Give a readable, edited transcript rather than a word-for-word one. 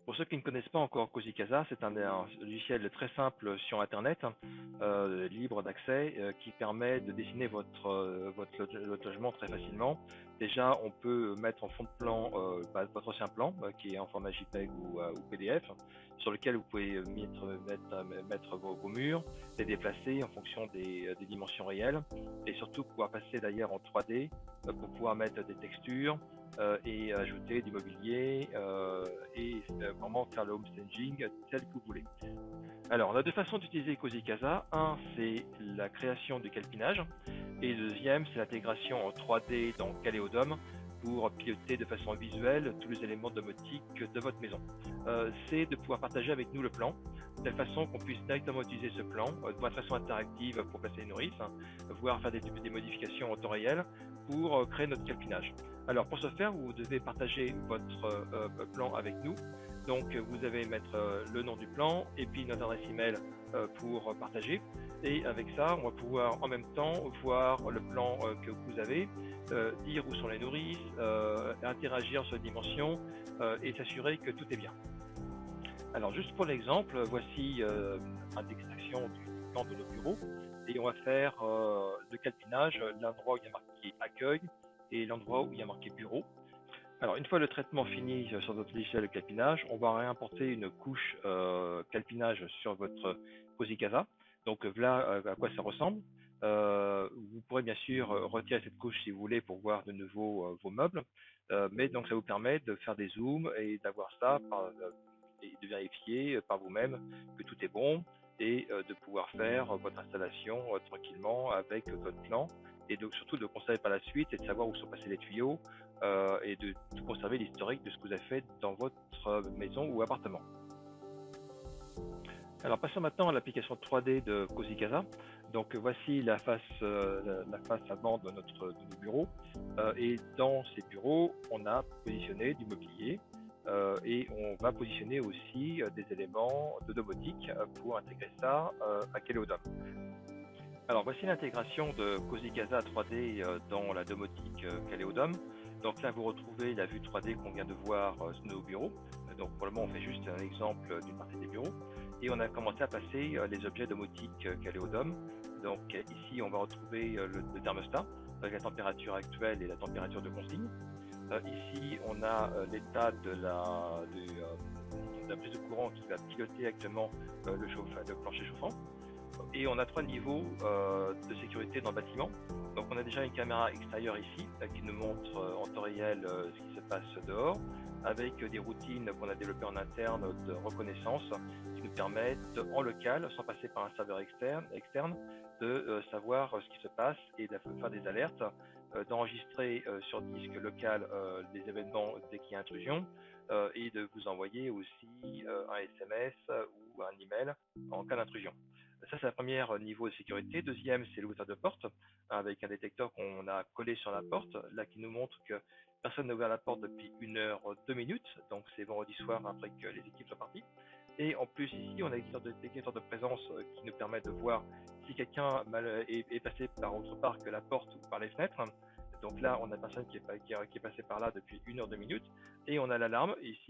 Pour ceux qui ne connaissent pas encore Cozy Casa, c'est un logiciel très simple sur Internet, libre d'accès, qui permet de dessiner votre logement très facilement. Déjà, on peut mettre en fond de plan votre ancien plan, qui est en format JPEG ou PDF, sur lequel vous pouvez mettre vos murs, les déplacer en fonction des dimensions réelles, et surtout pouvoir passer d'ailleurs en 3D pour pouvoir mettre des textures, et ajouter du mobilier et vraiment faire le home staging tel que vous voulez. Alors, on a deux façons d'utiliser Cozy Casa. Un, c'est la création du calpinage, et le deuxième, c'est l'intégration en 3D dans Caléodome pour piloter de façon visuelle tous les éléments domotiques de votre maison. C'est de pouvoir partager avec nous le plan, de telle façon qu'on puisse directement utiliser ce plan de façon interactive pour placer les nourrices, voire faire des modifications en temps réel pour créer notre calpinage. Alors pour ce faire, vous devez partager votre plan avec nous. Donc vous allez mettre le nom du plan et puis notre adresse email pour partager. Et avec ça, on va pouvoir en même temps voir le plan que vous avez, dire où sont les nourrices, interagir sur les dimensions et s'assurer que tout est bien. Alors juste pour l'exemple, voici une extraction du plan de nos bureaux et on va faire le calpinage, l'endroit où il y a marqué accueil et l'endroit où il y a marqué bureau. Alors une fois le traitement fini sur notre logiciel de calpinage, on va réimporter une couche calpinage sur votre Cozy Casa. Donc voilà à quoi ça ressemble. Vous pourrez bien sûr retirer cette couche si vous voulez pour voir de nouveau vos meubles, mais donc ça vous permet de faire des zooms et d'avoir ça et de vérifier par vous-même que tout est bon et de pouvoir faire votre installation tranquillement avec votre plan et donc surtout de conserver par la suite et de savoir où sont passés les tuyaux et de conserver l'historique de ce que vous avez fait dans votre maison ou appartement. Alors passons maintenant à l'application 3D de Cozy Casa. Donc voici la face avant de nos bureaux. Et dans ces bureaux, on a positionné du mobilier et on va positionner aussi des éléments de domotique pour intégrer ça à Caléodome. Alors voici l'intégration de Cozy Casa 3D dans la domotique Caléodome. Donc là vous retrouvez la vue 3D qu'on vient de voir sur nos bureaux. Donc pour le moment on fait juste un exemple d'une partie des bureaux. Et on a commencé à passer les objets domotiques Caléodome. Donc ici on va retrouver le thermostat avec la température actuelle et la température de consigne. Ici on a l'état de la prise de courant qui va piloter actuellement le plancher chauffant. Et on a 3 niveaux de sécurité dans le bâtiment. Donc on a déjà une caméra extérieure ici qui nous montre en temps réel ce qui se passe dehors, avec des routines qu'on a développées en interne de reconnaissance qui nous permettent en local, sans passer par un serveur externe, de savoir ce qui se passe et de faire des alertes, d'enregistrer sur disque local les événements dès qu'il y a intrusion et de vous envoyer aussi un SMS ou un email en cas d'intrusion. Ça, c'est le premier niveau de sécurité. Deuxième, c'est l'ouverture de porte, avec un détecteur qu'on a collé sur la porte, là qui nous montre que personne n'a ouvert la porte depuis 1 heure 2 minutes, donc c'est vendredi soir après que les équipes sont parties. Et en plus, ici, on a un détecteur de présence qui nous permet de voir si quelqu'un est passé par autre part que la porte ou par les fenêtres. Donc là, on a personne qui est passé par là depuis 1 heure 2 minutes. Et on a l'alarme ici